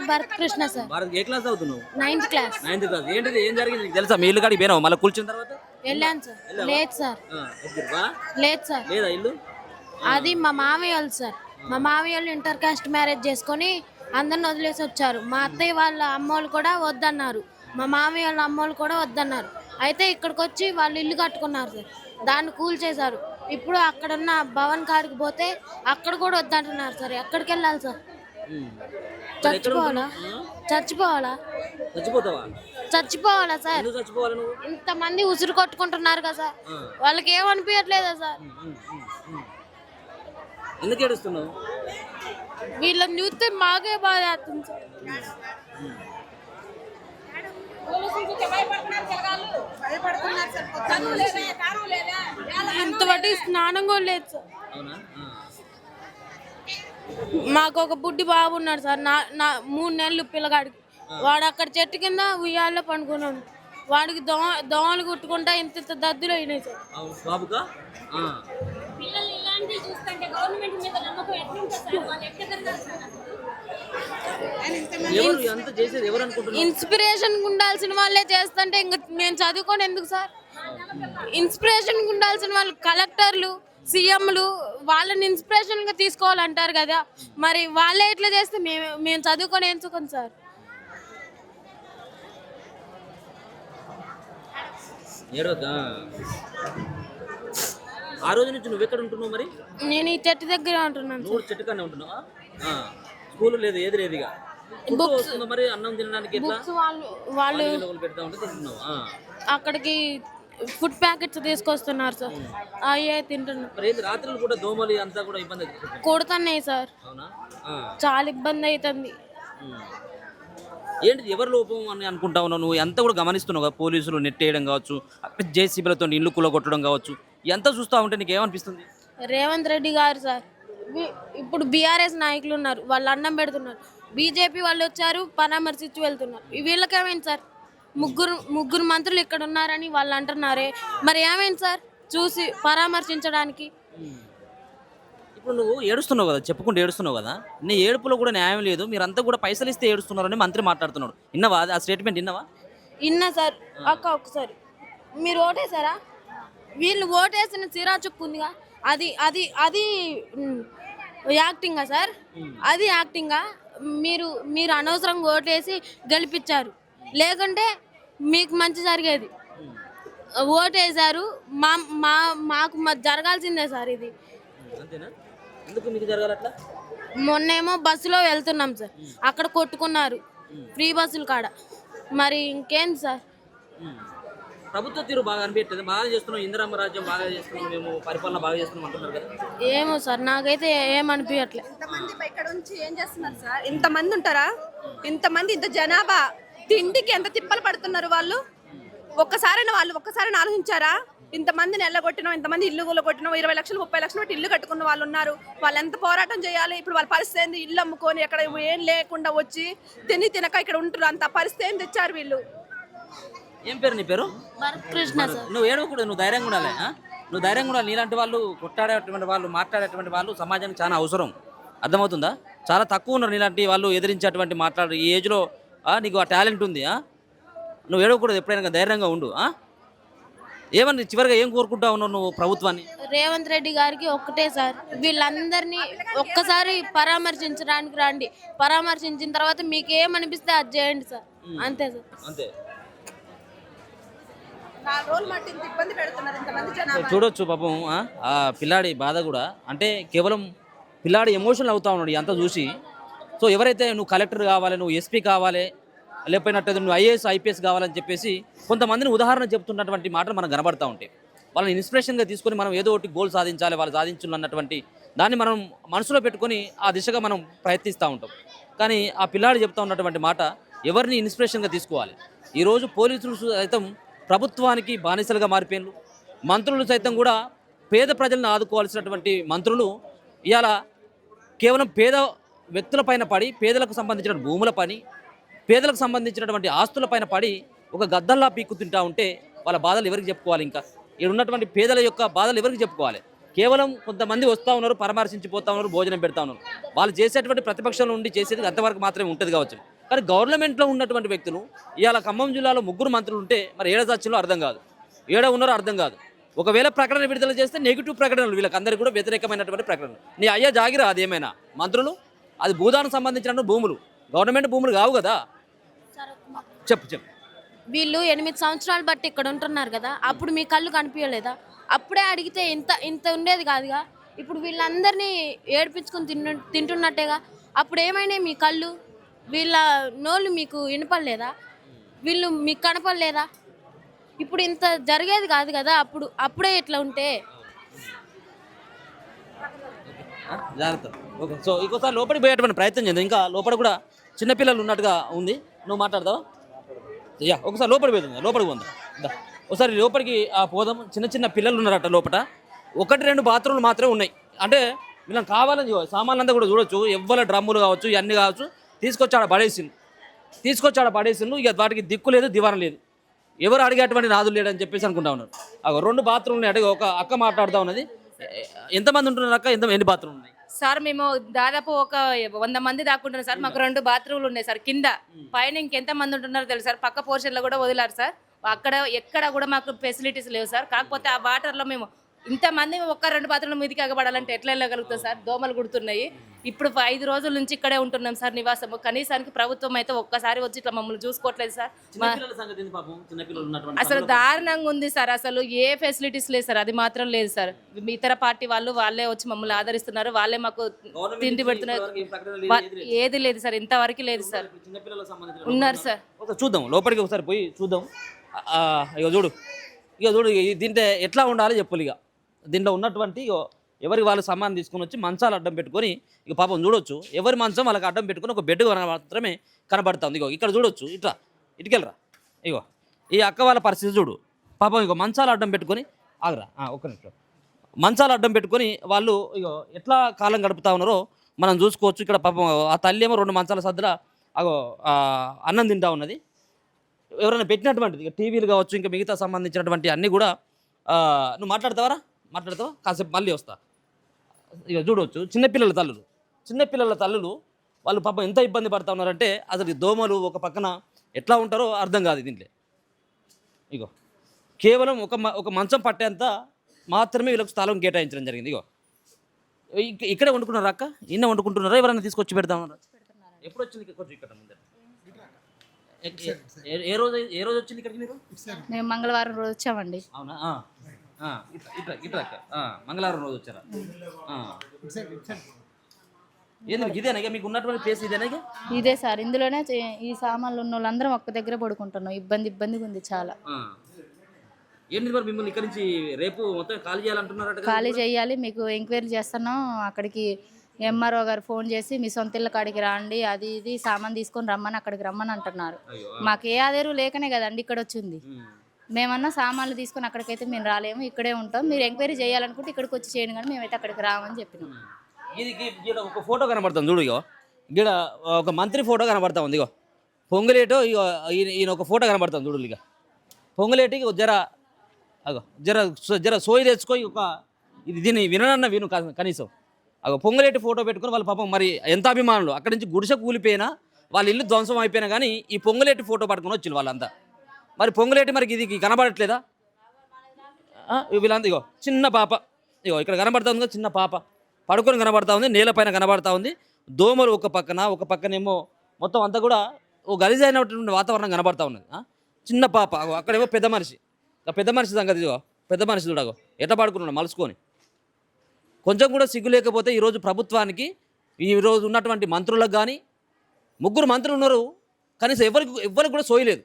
Bharat Krishna sir. Bharat ఏ class అవుతున్నావు? 9th class. 9th class. ఏంటిది ఏం జరిగింది నీకు తెలుసా? మీ ఇల్లు కాడికి పోయినావు మళ్ళీ కూర్చున్న తర్వాత? వెళ్ళాను సార్. లేదు సార్. ఎదురువా? లేదు సార్. లేదా ఇల్లు? అది మా మామయ్య వాళ్ళు సార్. మా మామయ్య వాళ్ళు ఇంటర్ కాస్ట్ మ్యారేజ్ చేసుకొని అందరిని వదిలేసి వచ్చారు. మా అత్తయ్య వాళ్ళ అమ్మోళ్ళు కూడా వద్దన్నారు. మా మామయ్య వాళ్ళ అమ్మోళ్ళు కూడా వద్దన్నారు. అయితే ఇక్కడికి వచ్చి వాళ్ళు ఇల్లు కట్టుకున్నారు సార్. దాన్ని కూల్చేశారు. ఇప్పుడు అక్కడున్న భవన్ కాడికి పోతే అక్కడ కూడా వద్దంటున్నారు సార్. ఎక్కడికి వెళ్ళాలి సార్? చచ్చిపోవాలా? చచ్చిపోవాలా? చచ్చిపోతావా? చచ్చిపోవాలా సార్? ఎందుకు చచ్చిపోవాలి నువ్వు? ఇంతమంది ఉసురు కొట్టుకుంటున్నారు కదా సార్. వాళ్ళకి ఏమనిపించట్లేదా సార్? ఎందుకు ఏడుస్తున్నావు? వీళ్ళని చూస్తే మాకే బాధ అవుతుంది సార్. ఇంతవరకు స్నానం కూడా లేదు సార్. మాకు ఒక బుడ్డి బాబు ఉన్నాడు సార్. నా 3 నెలలు పిల్లగాడికి. వాడు అక్కడ చెట్టు కింద ఉయ్యాల్లో పండుకున్నాడు. వాడికి దోమలు కుట్టుకుంటా ఇంత దద్దులు అయినాయి సార్. ఇన్స్పిరేషన్ ఉండాల్సిన వాళ్ళే చేస్తుంటే ఇంకా మేము చదువుకొని ఎందుకు సార్? ఇన్స్పిరేషన్ ఉండాల్సిన వాళ్ళు కలెక్టర్లు, సీఎంలు వాళ్ళని ఇన్స్పిరేషన్ గా తీసుకోవాలంటారు కదా. మరి వాళ్ళే ఇట్లా చేస్తే మేము చదువుకొని ఎంచుకోండి సార్. ఆ రోజు నుంచి నువ్వు ఎక్కడ ఉంటున్నావు మరి? నేను ఈ చెట్టు దగ్గర ఉంటున్నాను. నువ్వు చెట్టు కన్నా ఉంటున్నావా? స్కూల్ లేదు, ఏది లేదు. ఇక మరి అన్నం తినడానికి వాళ్ళు పెడతా ఉంటే తింటున్నావా? అక్కడికి ఫుడ్ ప్యాకెట్స్ తీసుకొస్తున్నారు సార్. అయ్యే తింటున్నాం. రాత్రులు కూడా దోమలు అంతా కూడా ఇబ్బంది కొడుతున్నాయి సార్. చాలా ఇబ్బంది అవుతుంది. ఏంటి ఎవరి లోపం అని అనుకుంటా ఉన్నావు? నువ్వు ఎంత కూడా గమనిస్తున్నావు కదా, పోలీసులు నెట్టేయడం కావచ్చు, జేసీబీలతో ఇల్లు కూలగొట్టడం కావచ్చు, ఎంత చూస్తూ ఉంటే నీకు ఏమనిపిస్తుంది? రేవంత్ రెడ్డి గారు సార్ ఇప్పుడు బీఆర్ఎస్ నాయకులు ఉన్నారు, వాళ్ళు అన్నం పెడుతున్నారు. బీజేపీ వాళ్ళు వచ్చారు, పరామర్శించి వెళ్తున్నారు. వీళ్ళకేమైంది సార్? ముగ్గురు మంత్రులు ఇక్కడ ఉన్నారని వాళ్ళు అంటున్నారే, మరి ఏమైంది సార్ చూసి పరామర్శించడానికి? ఇప్పుడు నువ్వు ఏడుస్తున్నావు కదా, చెప్పుకుంటూ ఏడుస్తున్నావు కదా, నీ ఏడుపులో కూడా న్యాయం లేదు, మీరంతా కూడా పైసలు ఇస్తే ఏడుస్తున్నారని మంత్రి మాట్లాడుతున్నాడు. విన్నావా ఆ స్టేట్మెంట్? విన్నావా? విన్నా సార్. అక్క ఒకసారి మీరు ఓటేసారా? వీళ్ళు ఓటేసిన సిరా చుక్కుందిగా, అది అది అది యాక్టింగా సార్? అది యాక్టింగా? మీరు అనవసరంగా ఓటేసి గెలిపించారు, లేకుంటే మీకు మంచి జరిగేది. ఓటేశారు, మాకు జరగాల్సిందే సార్ ఇది. మొన్నేమో బస్సులో వెళ్తున్నాం సార్, అక్కడ కొట్టుకున్నారు ఫ్రీ బస్సులు కాడ. మరి ఇంకేంటి సార్? ప్రభుత్వ తీరు బాగా అనిపించలేదు. బాగా చేస్తున్నాం, ఇందిరమ్మ రాజ్యం బాగా చేస్తున్నాం, మేము పరిపాలన బాగా చేస్తున్నాం అంటున్నారు కదా. ఏమో సార్, నాకైతే ఏమనిపించట్లేదు. ఇంతమంది ఇక్కడ నుంచి ఏం చేస్తున్నారు సార్? ఇంతమంది ఉంటారా? ఇంతమంది, ఇంత జనాభా, తిండికి ఎంత తిప్పలు పడుతున్నారు వాళ్ళు. ఒక్కసారైనా ఆలోచించారా? ఇంతమందిని ఎల్లగొట్టినాం, ఇంతమంది ఇల్లు కొట్టినాం, 20 లక్షలు 30 లక్షలు పెట్టి ఇల్లు కట్టుకున్న వాళ్ళు ఉన్నారు. వాళ్ళు ఎంత పోరాటం చేయాలి? ఇప్పుడు వాళ్ళ పరిస్థితి ఏంది? ఇల్లు అమ్ముకొని ఎక్కడ ఏం లేకుండా వచ్చి తినక ఇక్కడ ఉంటున్నారు. అంత పరిస్థితి ఏం తెచ్చారు వీళ్ళు? ఏం పేరు నీ పేరు? భరత్ కృష్ణ సార్. నువ్వు ఏడవకూడదు, నువ్వు ధైర్యంగా ఉండాలి. నువ్వు ధైర్యంగా ఉండాలి. నీలాంటి వాళ్ళు, కొట్టాడేటువంటి వాళ్ళు, మాట్లాడేటువంటి వాళ్ళు సమాజానికి చాలా అవసరం. అర్థమవుతుందా? చాలా తక్కువ ఉన్నారు నీలాంటి వాళ్ళు ఎదిరించేటువంటి మాట్లాడు. ఈ ఏజ్లో నీకు ఆ టాలెంట్ ఉంది. నువ్వు ఏడవకూడదు, ఎప్పుడైనా ధైర్యంగా ఉండు. ఏమని చివరిగా ఏం కోరుకుంటా ఉన్నావు నువ్వు ప్రభుత్వాన్ని? రేవంత్ రెడ్డి గారికి ఒక్కటే సార్, వీళ్ళందరినీ ఒక్కసారి పరామర్శించడానికి రండి. పరామర్శించిన తర్వాత మీకు ఏమనిపిస్తే అది చేయండి సార్. అంతే సార్, అంతే. 4 రోజులు మట్టి ఇంత ఇబ్బంది పెడుతున్నారు ఇంతమంది జనాభా. చూడొచ్చు పాపం ఆ పిల్లాడి బాధ కూడా. అంటే కేవలం పిల్లాడి ఎమోషనల్ అవుతా ఉన్నాడు అంతా చూసి. సో ఎవరైతే నువ్వు కలెక్టర్ కావాలి, నువ్వు ఎస్పీ కావాలి, లేకపోయినట్టయితే నువ్వు ఐఏఎస్ ఐపీఎస్ కావాలని చెప్పేసి కొంతమందిని ఉదాహరణ చెప్తున్నటువంటి మాటలు మనకు కనబడతా ఉంటాయి. వాళ్ళని ఇన్స్పిరేషన్గా తీసుకొని మనం ఏదో ఒకటి గోల్ సాధించాలి, వాళ్ళు సాధించాలన్నటువంటి దాన్ని మనం మనసులో పెట్టుకొని ఆ దిశగా మనం ప్రయత్నిస్తూ ఉంటాం. కానీ ఆ పిల్లాడు చెప్తా ఉన్నటువంటి మాట ఎవరిని ఇన్స్పిరేషన్గా తీసుకోవాలి? ఈరోజు పోలీసులు సైతం ప్రభుత్వానికి బానిసలుగా మారిపోయినారు. మంత్రులు సైతం కూడా పేద ప్రజలను ఆదుకోవాల్సినటువంటి మంత్రులు ఇవాళ కేవలం పేద వ్యక్తులపైన పడి, పేదలకు సంబంధించిన భూముల పని, పేదలకు సంబంధించినటువంటి ఆస్తులపైన పడి ఒక గద్దల్లా పీక్కుతుంటా ఉంటే వాళ్ళ బాధలు ఎవరికి చెప్పుకోవాలి? ఇంకా ఇక్కడ ఉన్నటువంటి పేదల యొక్క బాధలు ఎవరికి చెప్పుకోవాలి? కేవలం కొంతమంది వస్తూ ఉన్నారు, పరామర్శించిపోతూ ఉన్నారు, భోజనం పెడతా ఉన్నారు. వాళ్ళు చేసేటువంటి ప్రతిపక్షంలో ఉండి చేసేది అంతవరకు మాత్రమే ఉంటుంది కావచ్చు. కానీ గవర్నమెంట్లో ఉన్నటువంటి వ్యక్తులు ఇవాళ ఖమ్మం జిల్లాలో 3 మంత్రులు ఉంటే మరి ఏడ చర్చలో అర్థం కాదు, ఏడ ఉన్నారో అర్థం కాదు. ఒకవేళ ప్రకటన విడుదల చేస్తే నెగిటివ్ ప్రకటనలు, వీళ్ళకందరికీ కూడా వ్యతిరేకమైనటువంటి ప్రకటనలు. నీ అయ్యా జాగిరా అదేమైనా మంత్రులు, అది భూదానికి సంబంధించిన భూములు, గవర్నమెంట్ భూములు కావు కదా. చెప్పు. వీళ్ళు 8 సంవత్సరాలు బట్టి ఇక్కడ ఉంటున్నారు కదా, అప్పుడు మీ కళ్ళు కనిపించలేదా? అప్పుడే అడిగితే ఇంత ఇంత ఉండేది కాదుగా. ఇప్పుడు వీళ్ళందరినీ ఏడిపించుకొని తింటున్నట్టేగా. అప్పుడు ఏమైనా మీ కళ్ళు, వీళ్ళ నోళ్ళు మీకు వినపడలేదా? వీళ్ళు మీకు కనపడలేదా? ఇప్పుడు ఇంత జరిగేది కాదు కదా. అప్పుడే ఇట్లా ఉంటే జాగ్రత్త. ఓకే, సో ఇంకోసారి లోపలికి పోయేటువంటి ప్రయత్నం చేద్దాం. ఇంకా లోపల కూడా చిన్నపిల్లలు ఉన్నట్టుగా ఉంది. నువ్వు మాట్లాడతావా? ఒకసారి లోపలికి పోతుంది, లోపలికి పోందా ఒకసారి లోపలికి పోదాం. చిన్న పిల్లలు ఉన్నారట లోపల. 1-2 బాత్రూమ్లు మాత్రమే ఉన్నాయి. అంటే వీళ్ళని కావాలని సామాన్లంతా కూడా చూడొచ్చు. ఎవ్వల డ్రమ్ములు కావచ్చు, ఇవన్నీ కావచ్చు, తీసుకొచ్చాడ పడేసిండు. ఇక వాటికి దిక్కు లేదు, దివారం లేదు, ఎవరు అడిగేటువంటి నాదులు లేడని చెప్పేసి అనుకుంటా ఉన్నారు. 2 బాత్రూమ్లు అడిగి ఒక అక్క మాట్లాడుతూ ఉన్నది. ఎంతమంది ఉంటున్నారు అక్క? ఎన్ని బాత్రూమ్లు ఉన్నాయి సార్? మేము దాదాపు ఒక 100 మంది దాక్కుంటున్నాం సార్. మాకు 2 బాత్రూమ్లు ఉన్నాయి సార్ కింద. పైన ఇంకెంత మంది ఉంటున్నారో తెలుసు సార్. పక్క పోర్షన్లో కూడా వదిలారు సార్. అక్కడ ఎక్కడ కూడా మాకు ఫెసిలిటీస్ లేవు సార్. కాకపోతే ఆ వాటర్లో మేము ఇంతమంది 1-2 బాత్రూమ్ల మీదకి ఎగబడాలంటే ఎట్లా వెళ్ళగలుగుతాం సార్? దోమలు కుడుతున్నాయి. ఇప్పుడు 5 రోజుల నుంచి ఇక్కడే ఉంటున్నాం సార్ నివాసము. కనీసానికి ప్రభుత్వం అయితే ఒక్కసారి వచ్చి ఇట్లా మమ్మల్ని చూసుకోవట్లేదు సార్. అసలు దారుణంగా ఉంది సార్. అసలు ఏ ఫెసిలిటీస్ లేదు సార్. అది మాత్రం లేదు సార్. ఇతర పార్టీ వాళ్ళే వచ్చి మమ్మల్ని ఆదరిస్తున్నారు, వాళ్ళే మాకు తిండి పెడుతున్నారు. ఏది లేదు సార్, ఇంతవరకు లేదు సార్. ఉన్నారు సార్. చూద్దాం, లోపలికి ఒకసారి పోయి చూద్దాం. ఇక చూడు దీంట్లో ఎట్లా ఉండాలో చెప్పులు. ఇక దీంట్లో ఉన్నటువంటి ఎవరికి వాళ్ళు సామాన్ తీసుకొని వచ్చి మంచాలు అడ్డం పెట్టుకొని, ఇక పాపం చూడొచ్చు, ఎవరి మంచం వాళ్ళకి అడ్డం పెట్టుకొని ఒక బెడ్ మాత్రమే కనబడుతుంది. ఇగో ఇక్కడ చూడొచ్చు, ఇటుకెళ్ళరా. ఇగో ఈ అక్క వాళ్ళ పరిస్థితి చూడు. పాపం ఇగో మంచాలు అడ్డం పెట్టుకొని ఆగరా, ఒక్క నిమిషం. మంచాలు అడ్డం పెట్టుకొని వాళ్ళు ఇగో ఎట్లా కాలం గడుపుతా ఉన్నారో మనం చూసుకోవచ్చు. ఇక్కడ పాపం ఆ తల్లి ఏమో 2 మంచాల సద్దుల అన్నం తింటా ఉన్నది. ఎవరైనా పెట్టినటువంటిది ఇక టీవీలు కావచ్చు, ఇంకా మిగతా సంబంధించినటువంటి అన్నీ కూడా. నువ్వు మాట్లాడతావా? కాసేపు మళ్ళీ వస్తా. ఇక చూడవచ్చు, చిన్నపిల్లల తల్లులు వాళ్ళు పాపం ఎంత ఇబ్బంది పడుతూ ఉన్నారంటే అసలు దోమలు ఒక పక్కన ఎట్లా ఉంటారో అర్థం కాదు దీంట్లో. ఇగో కేవలం ఒక మంచం పట్టేంత మాత్రమే వీళ్ళకి స్థలం కేటాయించడం జరిగింది. ఇగో ఇక్కడే వండుకున్నారా అక్క? ఇన్న వండుకుంటున్నారా? ఎవరైనా తీసుకొచ్చి పెడతామన్నారా? ఎప్పుడు వచ్చింది కొంచెం ఇక్కడ ముందర? ఏ రోజు వచ్చింది ఇక్కడికి మీరు? మేము మంగళవారం రోజు వచ్చామండి. అవునా? ఇట్లా మంగళవారం రోజు వచ్చారా? ఇదేనా మీకు ఉన్నటువంటి ప్లేస్? ఇదేనా? ఇదే సార్. ఇందులోనే ఈ సామాన్లు ఉన్న వాళ్ళందరం ఒక్క దగ్గర పడుకుంటున్నాం. ఇబ్బందిగా ఉంది చాలా. ఏంటి మరి మిమ్మల్ని ఇక్కడి నుంచి రేపు మొత్తం ఖాళీ చేయాలంటున్నారట? ఖాళీ చేయాలి, మీకు ఎంక్వైరీ చేస్తున్నాం. అక్కడికి ఎంఆర్ఓ గారు ఫోన్ చేసి మీ సొంత ఇళ్ళ కాడికి రండి, అది ఇది సామాన్ తీసుకొని రమ్మని అక్కడికి రమ్మని అంటున్నారు. మాకు ఏ ఆధారు లేకనే కదండి ఇక్కడ వచ్చింది. మేమన్నా సామాన్లు తీసుకొని అక్కడికైతే మేము రాలేము, ఇక్కడే ఉంటాం. మీరు ఎంక్వైరీ చేయాలనుకుంటే ఇక్కడికి వచ్చి చేయండి, కానీ మేమైతే అక్కడికి రామని చెప్పినాం. ఇది ఒక ఫోటో కనబడుతుంది చూడు. ఇగో ఇక్కడ ఒక మంత్రి ఫోటో కనబడతా ఉంది. ఇగో పొంగులేటో ఈయన ఒక ఫోటో కనబడుతుంది చూడు. ఇక పొంగులేటికి జర సోయి తెచ్చుకో. దీన్ని విను కనీసం. పొంగులేటి ఫోటో పెట్టుకుని వాళ్ళ పాపం మరి ఎంత అభిమానులు. అక్కడి నుంచి గుడిసె కూలిపోయినా, వాళ్ళ ఇల్లు ధ్వంసం అయిపోయినా కానీ ఈ పొంగులేటి ఫోటో పట్టుకుని వచ్చింది వాళ్ళంతా. మరి పొంగులేటి మరి ఇది కనబడట్లేదా? వీళ్ళంతా ఇగో చిన్న పాప, ఇగో ఇక్కడ కనబడతా ఉంది, చిన్న పాప పడుకొని కనబడతా ఉంది, నేలపైన కనబడతా ఉంది. దోమలు ఒక పక్కనేమో మొత్తం అంతా కూడా ఓ గలీజ్ అయినటువంటి వాతావరణం కనబడతా ఉన్నది. చిన్న పాప అక్కడేమో పెద్ద మనిషి సంగతి. ఇదిగో పెద్ద మనిషి చూడగో ఎట్లా పడుకున్నాడు మలుసుకొని. కొంచెం కూడా సిగ్గు లేకపోతే ఈరోజు ప్రభుత్వానికి, ఈరోజు ఉన్నటువంటి మంత్రులకు కానీ 3 మంత్రులు ఉన్నారు, కనీసం ఎవరికి కూడా సోయలేదు.